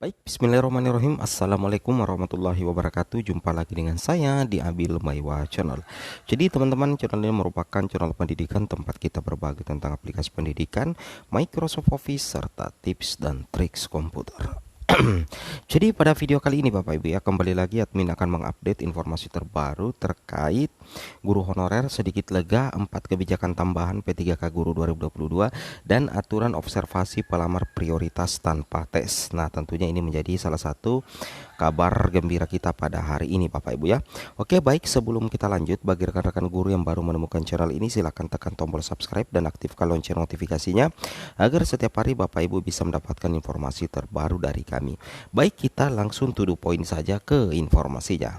Baik, bismillahirrahmanirrahim. Assalamualaikum warahmatullahi wabarakatuh. Jumpa lagi dengan saya di Abil Maiwa Channel. Jadi teman-teman, channel ini merupakan channel pendidikan tempat kita berbagi tentang aplikasi pendidikan, Microsoft Office, serta tips dan triks komputer. Jadi pada video kali ini Bapak Ibu ya, kembali lagi admin akan mengupdate informasi terbaru terkait guru honorer sedikit lega, 4 kebijakan tambahan P3K Guru 2022 dan aturan observasi pelamar prioritas tanpa tes. Nah, tentunya ini menjadi salah satu kabar gembira kita pada hari ini Bapak Ibu ya. Oke, baik, sebelum kita lanjut, bagi rekan-rekan guru yang baru menemukan channel ini, silahkan tekan tombol subscribe dan aktifkan lonceng notifikasinya agar setiap hari Bapak Ibu bisa mendapatkan informasi terbaru dari kami. Baik, kita langsung to the point saja ke informasinya.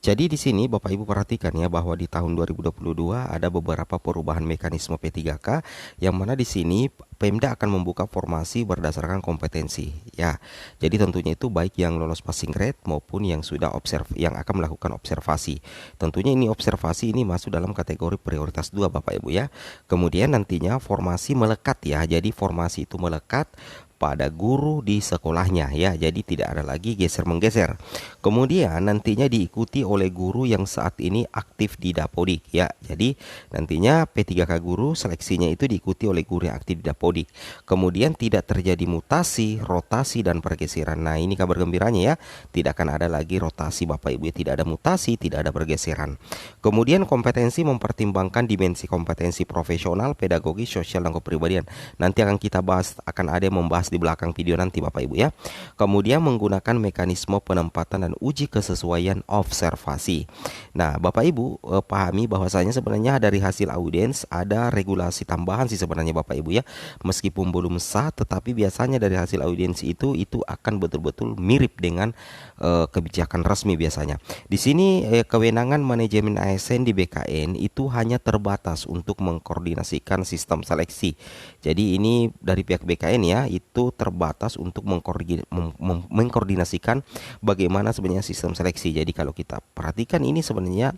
Jadi di sini Bapak Ibu perhatikan ya, bahwa di tahun 2022 ada beberapa perubahan mekanisme P3K, yang mana di sini Pemda akan membuka formasi berdasarkan kompetensi ya. Jadi tentunya itu baik yang lolos passing grade maupun yang sudah yang akan melakukan observasi. Tentunya ini observasi ini masuk dalam kategori prioritas 2 Bapak Ibu ya. Kemudian nantinya formasi melekat ya. Jadi formasi itu melekat pada guru di sekolahnya ya, jadi tidak ada lagi geser-menggeser. Kemudian nantinya diikuti oleh guru yang saat ini aktif di Dapodik ya. Jadi nantinya P3K guru seleksinya itu diikuti oleh guru yang aktif di Dapodik. Kemudian tidak terjadi mutasi, rotasi dan pergeseran. Nah, ini kabar gembiranya ya, tidak akan ada lagi rotasi Bapak Ibu, tidak ada mutasi, tidak ada pergeseran. Kemudian kompetensi mempertimbangkan dimensi kompetensi profesional, pedagogis, sosial dan kepribadian. Nanti akan kita bahas, akan ada yang membahas di belakang video nanti Bapak Ibu ya. Kemudian menggunakan mekanisme penempatan dan uji kesesuaian observasi. Nah, Bapak Ibu pahami bahwasanya sebenarnya dari hasil audiens ada regulasi tambahan sih sebenarnya Bapak Ibu ya. Meskipun belum sah, tetapi biasanya dari hasil audiens itu akan betul-betul mirip dengan kebijakan resmi biasanya. Di sini kewenangan manajemen ASN di BKN itu hanya terbatas untuk mengkoordinasikan sistem seleksi. Jadi ini dari pihak BKN ya, itu terbatas untuk mengkoordinasikan bagaimana sebenarnya sistem seleksi. Jadi kalau kita perhatikan ini sebenarnya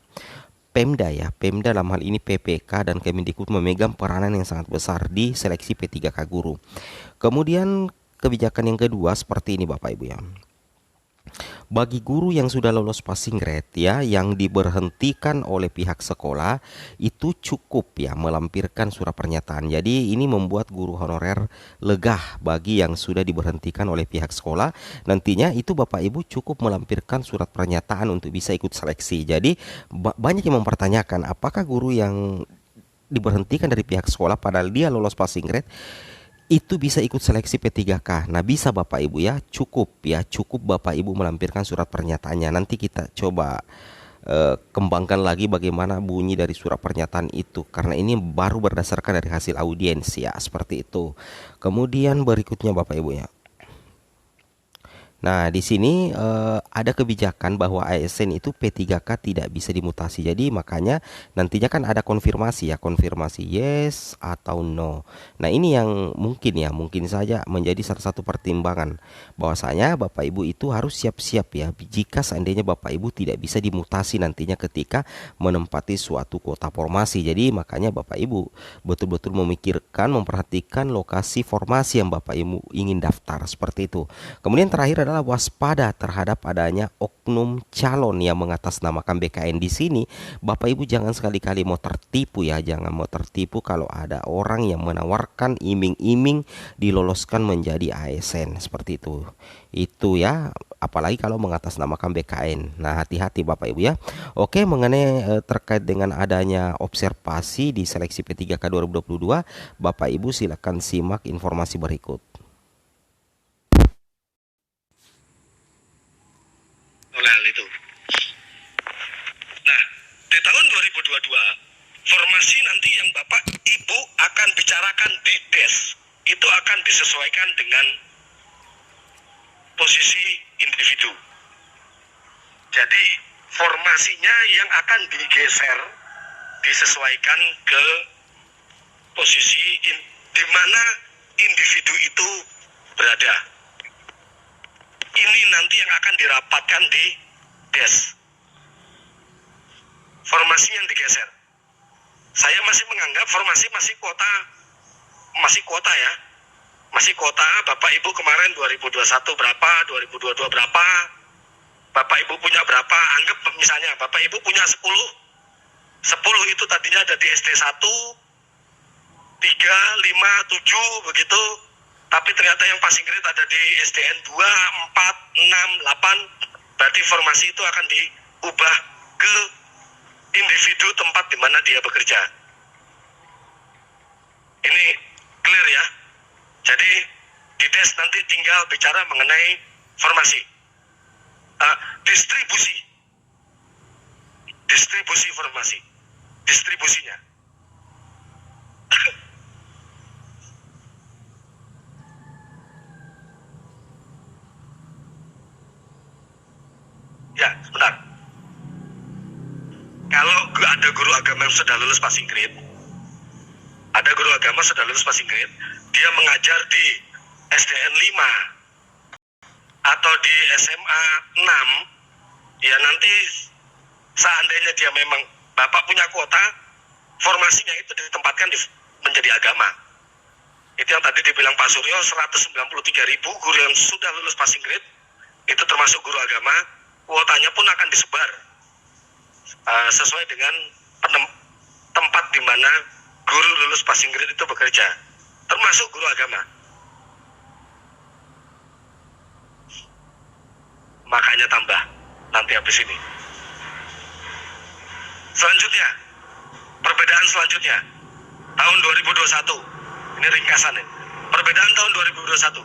Pemda ya, Pemda dalam hal ini PPK dan Kemendikbud memegang peranan yang sangat besar di seleksi P3K guru. Kemudian kebijakan yang kedua seperti ini Bapak Ibu ya. Bagi guru yang sudah lolos passing grade ya, yang diberhentikan oleh pihak sekolah, itu cukup ya melampirkan surat pernyataan. Jadi ini membuat guru honorer lega bagi yang sudah diberhentikan oleh pihak sekolah. Nantinya itu Bapak Ibu cukup melampirkan surat pernyataan untuk bisa ikut seleksi. Jadi banyak yang mempertanyakan apakah guru yang diberhentikan dari pihak sekolah padahal dia lolos passing grade itu bisa ikut seleksi P3K. Nah, bisa Bapak Ibu ya, cukup Bapak Ibu melampirkan surat pernyataannya. Nanti kita coba kembangkan lagi bagaimana bunyi dari surat pernyataan itu, karena ini baru berdasarkan dari hasil audiens ya, seperti itu. Kemudian berikutnya Bapak Ibu ya. Nah, di sini ada kebijakan bahwa ASN itu P3K tidak bisa dimutasi. Jadi makanya nantinya kan ada konfirmasi ya, konfirmasi yes atau no. Nah, ini yang mungkin saja menjadi salah satu pertimbangan bahwasanya Bapak Ibu itu harus siap-siap ya jika seandainya Bapak Ibu tidak bisa dimutasi nantinya ketika menempati suatu kota formasi. Jadi makanya Bapak Ibu betul-betul memperhatikan lokasi formasi yang Bapak Ibu ingin daftar, seperti itu. Kemudian terakhir adalah waspada terhadap adanya oknum calon yang mengatasnamakan BKN. Di sini Bapak Ibu jangan sekali-kali mau tertipu ya, jangan mau tertipu kalau ada orang yang menawarkan iming-iming diloloskan menjadi ASN seperti itu. Itu ya, apalagi kalau mengatasnamakan BKN. Nah, hati-hati Bapak Ibu ya. Oke, mengenai terkait dengan adanya observasi di seleksi P3K 2022, Bapak Ibu silakan simak informasi berikut. Oleh hal itu. Nah, di tahun 2022, formasi nanti yang Bapak Ibu akan bicarakan di DES itu akan disesuaikan dengan posisi individu. Jadi, formasinya yang akan digeser disesuaikan ke posisi di mana individu itu berada. Ini nanti yang akan dirapatkan di DES. Formasi yang digeser. Saya masih menganggap formasi masih kuota ya. informasi kuota Bapak Ibu kemarin 2021 berapa, 2022 berapa, Bapak Ibu punya berapa, anggap misalnya Bapak Ibu punya 10 itu tadinya ada di SD 1, 3, 5, 7 begitu, tapi ternyata yang passing grade ada di SDN 2, 4, 6, 8, berarti informasi itu akan diubah ke individu tempat di mana dia bekerja. Ini clear ya. Jadi di DES nanti tinggal bicara mengenai formasi, distribusi informasi, distribusinya. Ya, sebentar. Kalau ada guru agama yang sudah lulus passing grade, dia mengajar di SDN 5 atau di SMA 6, ya nanti seandainya dia memang Bapak punya kuota, formasinya itu ditempatkan menjadi agama. Itu yang tadi dibilang Pak Suryo, 193.000 guru yang sudah lulus passing grade, itu termasuk guru agama, kuotanya pun akan disebar sesuai dengan tempat di mana guru lulus passing grade itu bekerja, termasuk guru agama. Makanya tambah nanti habis ini. Selanjutnya, perbedaan selanjutnya tahun 2021. Ini ringkasan nih. Perbedaan tahun 2021.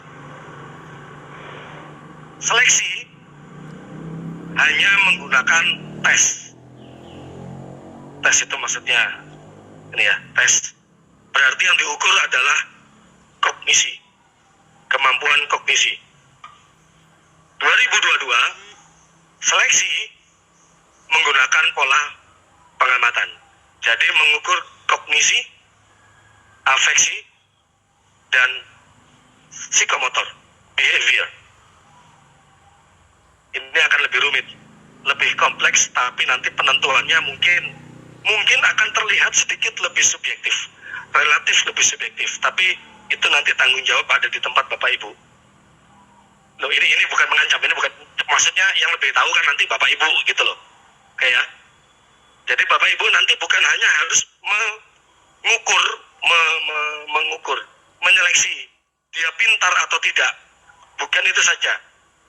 Seleksi hanya menggunakan tes. Tes itu maksudnya ini ya, tes. Berarti yang diukur adalah kognisi, kemampuan kognisi. 2022 seleksi menggunakan pola pengamatan. Jadi mengukur kognisi, afeksi, dan psikomotor, behavior. Ini akan lebih rumit, lebih kompleks, tapi nanti penentuannya mungkin akan terlihat sedikit lebih subjektif, relatif lebih subjektif, tapi itu nanti tanggung jawab ada di tempat Bapak Ibu. Loh, ini bukan mengancam, ini bukan, maksudnya yang lebih tahu kan nanti Bapak Ibu gitu loh. Kayak jadi Bapak Ibu nanti bukan hanya harus mengukur, menyeleksi dia pintar atau tidak. Bukan itu saja.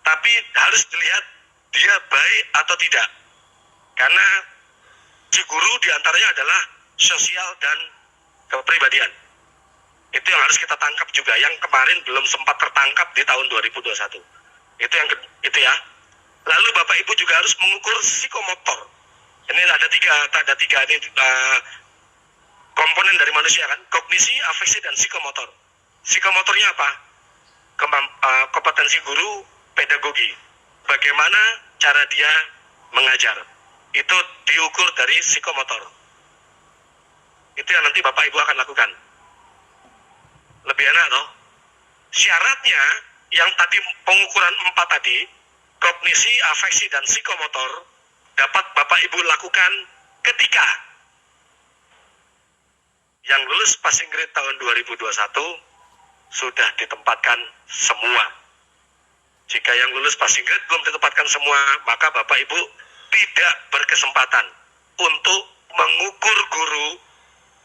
Tapi harus dilihat dia baik atau tidak. Karena si guru diantaranya adalah sosial dan kepribadian. Itu yang harus kita tangkap juga, yang kemarin belum sempat tertangkap di tahun 2021. Itu ya. Lalu Bapak Ibu juga harus mengukur psikomotor. Ini ada tiga ini komponen dari manusia kan, kognisi, afeksi, dan psikomotor. Psikomotornya apa? Kompetensi guru, pedagogi. Bagaimana cara dia mengajar. Itu diukur dari psikomotor. Itu yang nanti Bapak Ibu akan lakukan. Lebih enak toh? Syaratnya yang tadi pengukuran 4 tadi, kognisi, afeksi, dan psikomotor, dapat Bapak Ibu lakukan ketika yang lulus passing grade tahun 2021 sudah ditempatkan semua. Jika yang lulus passing grade belum ditempatkan semua, maka Bapak Ibu tidak berkesempatan untuk mengukur guru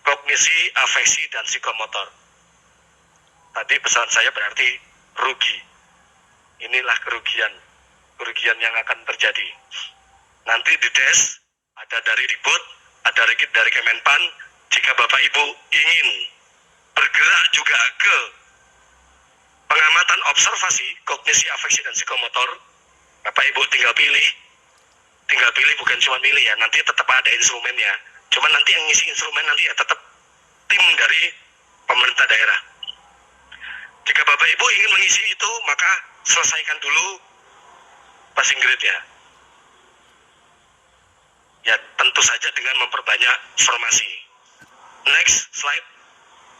kognisi, afeksi, dan psikomotor. Tadi pesan saya berarti rugi. Inilah kerugian yang akan terjadi. Nanti di DES ada dari Ribut, ada dari Kemenpan. Jika Bapak Ibu ingin bergerak juga ke pengamatan observasi kognisi, afeksi, dan psikomotor, Bapak Ibu tinggal pilih bukan cuma milih ya, nanti tetap ada instrumennya. Cuma nanti yang ngisi instrumen nanti ya tetap tim dari pemerintah daerah. Jika Bapak Ibu ingin mengisi itu, maka selesaikan dulu passing grade ya. Ya tentu saja dengan memperbanyak formasi. Next slide.